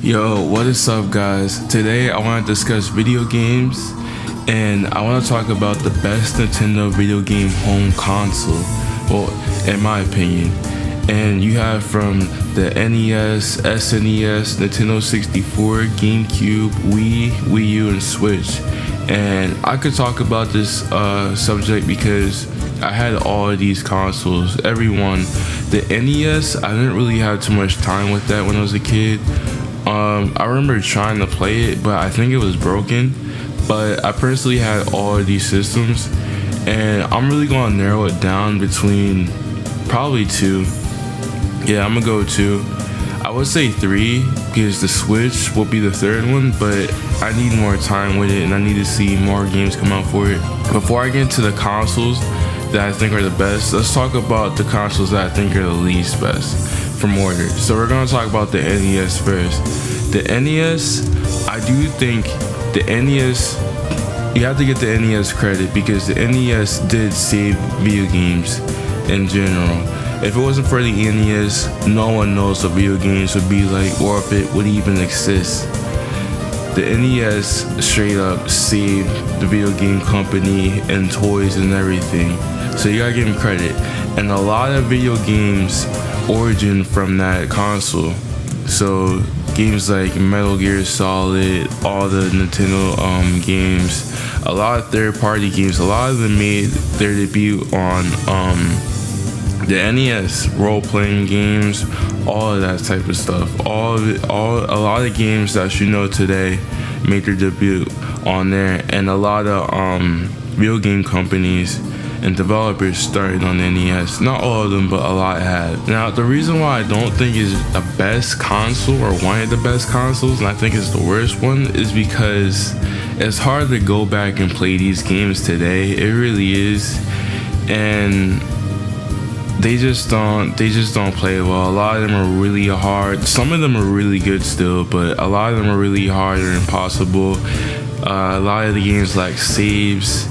Yo, what is up, guys? Today I want to discuss video games, and I want to talk about the best Nintendo video game home console, well, in my opinion. And you have from the NES, SNES, Nintendo 64, Gamecube, Wii U, and Switch. And I could talk about this subject because I had all of these consoles, every one. The NES, I didn't really have too much time with that when I was a kid. I remember trying to play it, but I think it was broken. But I personally had all of these systems, and I'm really gonna narrow it down between probably two. Yeah, I'm gonna go two. I would say three because the Switch will be the third one, but I need more time with it and I need to see more games come out for it. Before I get into the consoles that I think are the best, let's talk about the consoles that I think are the least best from order. So we're gonna talk about the NES first. The NES, I do think the NES, you have to get the NES credit because the NES did save video games in general. If it wasn't for the NES, no one knows what video games would be like or if it would even exist. The NES straight up saved the video game company and toys and everything. So you gotta give them credit. And a lot of video games origin from that console. So games like Metal Gear Solid, all the Nintendo games, a lot of third-party games, a lot of them made their debut on the NES, role-playing games, all of that type of stuff. A lot of games that you know today made their debut on there, and a lot of video game companies and developers started on the NES. Not all of them, but a lot have. Now, the reason why I don't think it's the best console or one of the best consoles, and I think it's the worst one, is because it's hard to go back and play these games today. It really is. And they just don't play well. A lot of them are really hard. Some of them are really good still, but a lot of them are really hard or impossible. A lot of the games lack saves.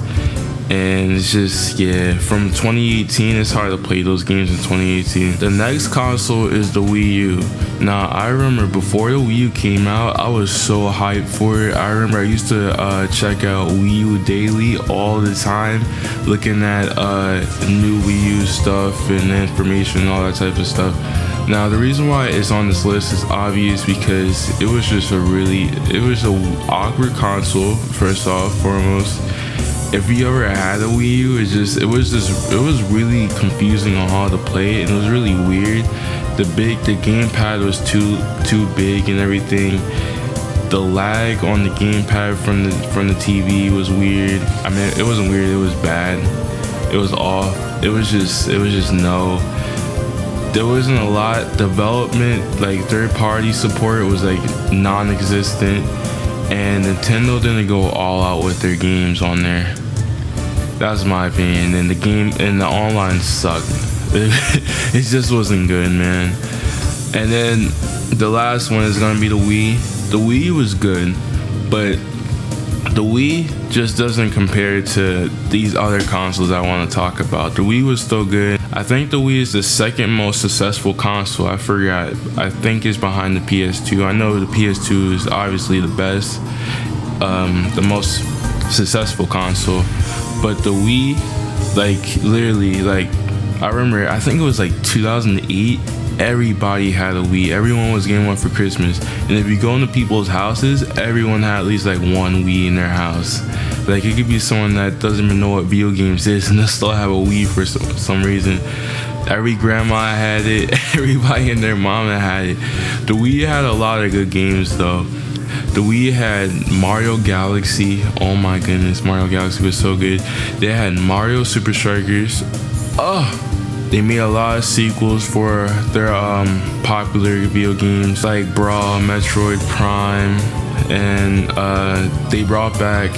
And it's just, yeah, from 2018, it's hard to play those games in 2018. The next console is the Wii U. Now, I remember before the Wii U came out, I was so hyped for it. I remember I used to check out Wii U daily all the time, looking at new Wii U stuff and information and all that type of stuff. Now, the reason why it's on this list is obvious because it was just an awkward console, first off, foremost. If you ever had a Wii U, it was really confusing on how to play it, and it was really weird. The gamepad was too big and everything. The lag on the gamepad from the TV was weird. I mean, it wasn't weird, it was bad. It was off. It was just no. There wasn't a lot development, like third-party support was like non-existent. And Nintendo didn't go all out with their games on there. That's my opinion. And the game and the online sucked. It just wasn't good, man. And then the last one is gonna be the Wii. The Wii was good, but the Wii just doesn't compare to these other consoles I want to talk about. The Wii was still good. I think the Wii is the second most successful console. I forgot. I think it's behind the PS2. I know the PS2 is obviously the best, the most successful console. But the Wii, like literally, like I remember, I think it was like 2008. Everybody had a Wii. Everyone was getting one for Christmas. And if you go into people's houses, everyone had at least like one Wii in their house. Like it could be someone that doesn't even know what video games is and they still have a Wii for some reason. Every grandma had it. Everybody and their mama had it. The Wii had a lot of good games though. The Wii had Mario Galaxy. Oh my goodness, Mario Galaxy was so good. They had Mario Super Strikers. They made a lot of sequels for their popular video games like Brawl, Metroid Prime, and they brought back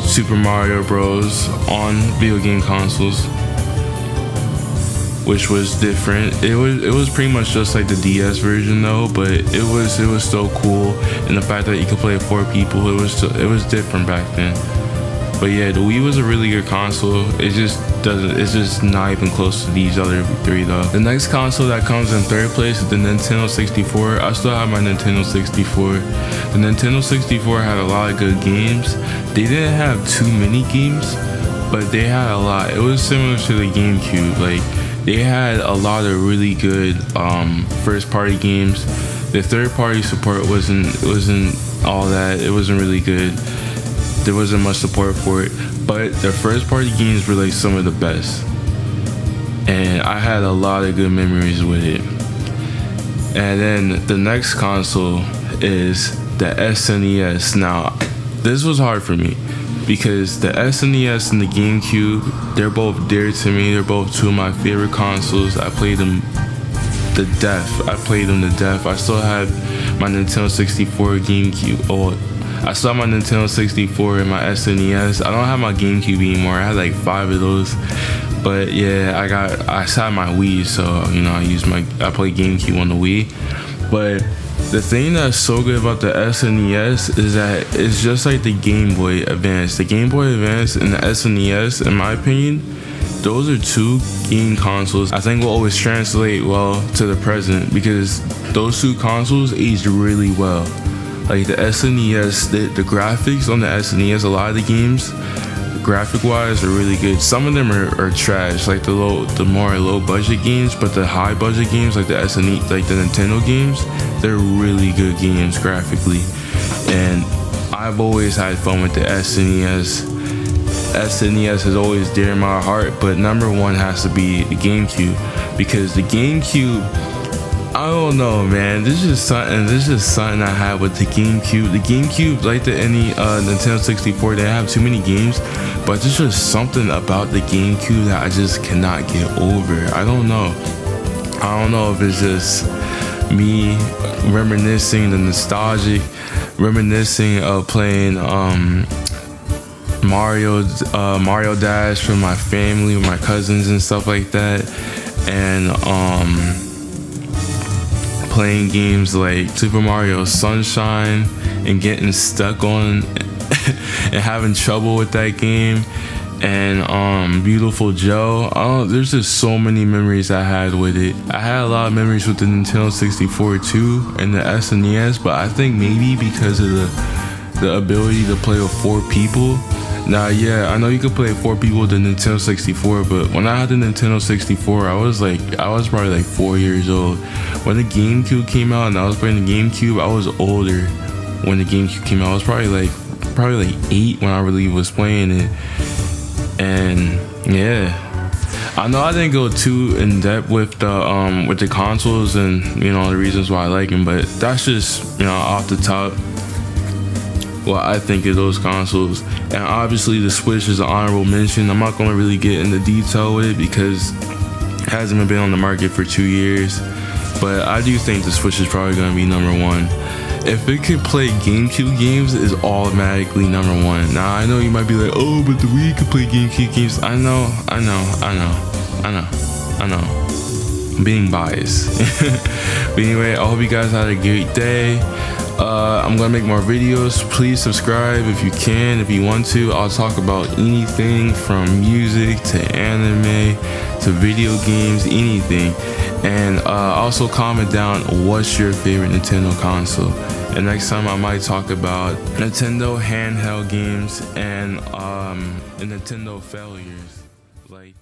Super Mario Bros. On video game consoles, which was different. It was pretty much just like the DS version though, but it was still cool. And the fact that you could play 4 people, it was different back then. But yeah, the Wii was a really good console. It's just not even close to these other three though. The next console that comes in third place is the Nintendo 64. I still have my Nintendo 64. The Nintendo 64 had a lot of good games. They didn't have too many games, but they had a lot. It was similar to the Gamecube. Like, they had a lot of really good first party games. The third party support wasn't all that. It wasn't really good. There wasn't much support for it, but the first party games were like some of the best, and I had a lot of good memories with it. And then the next console is the SNES. Now, this was hard for me because the SNES and the GameCube, they're both dear to me. They're both two of my favorite consoles. I played them to death. I still have my Nintendo 64 GameCube. I still have my Nintendo 64 and my SNES. I don't have my GameCube anymore. I had like 5 of those. But yeah, I still have my Wii, so I play GameCube on the Wii. But the thing that's so good about the SNES is that it's just like the Game Boy Advance. The Game Boy Advance and the SNES, in my opinion, those are two game consoles I think will always translate well to the present, because those two consoles aged really well. Like the SNES, the graphics on the SNES, a lot of the games, graphic wise, are really good. Some of them are trash, like the more low budget games, but the high budget games, like the SNES, like the Nintendo games, they're really good games graphically. And I've always had fun with the SNES. SNES is always dear in my heart, but number one has to be the GameCube, because the GameCube, I don't know, man. This is just something I had with the GameCube. The GameCube, like the Nintendo 64, they have too many games, but there's just something about the GameCube that I just cannot get over. I don't know if it's just me reminiscing of playing Mario Dash with my family, with my cousins and stuff like that, and playing games like Super Mario Sunshine and getting stuck on and having trouble with that game, and Beautiful Joe. There's just so many memories I had with it. I had a lot of memories with the Nintendo 64 too, and the SNES, but I think maybe because of the ability to play with 4 people. Now, yeah, I know you could play 4 people with the Nintendo 64, but when I had the Nintendo 64, I was probably like 4 years old. When the GameCube came out and I was playing the GameCube, I was older when the GameCube came out. I was probably like 8 when I really was playing it. And yeah, I know I didn't go too in depth with the consoles and the reasons why I like them, but that's just off the top what I think of those consoles. And obviously the Switch is an honorable mention. I'm not going to really get into detail with it because it hasn't even been on the market for 2 years, but I do think the Switch is probably going to be number 1. If it could play GameCube games, it's automatically number 1. Now I know you might be like, oh, but the Wii could play GameCube games. I know. I'm being biased. But anyway, I hope you guys had a great day. I'm gonna make more videos. Please subscribe if you can, if you want to. I'll talk about anything from music to anime to video games, anything. And also comment down what's your favorite Nintendo console. And next time I might talk about Nintendo handheld games and Nintendo failures. Like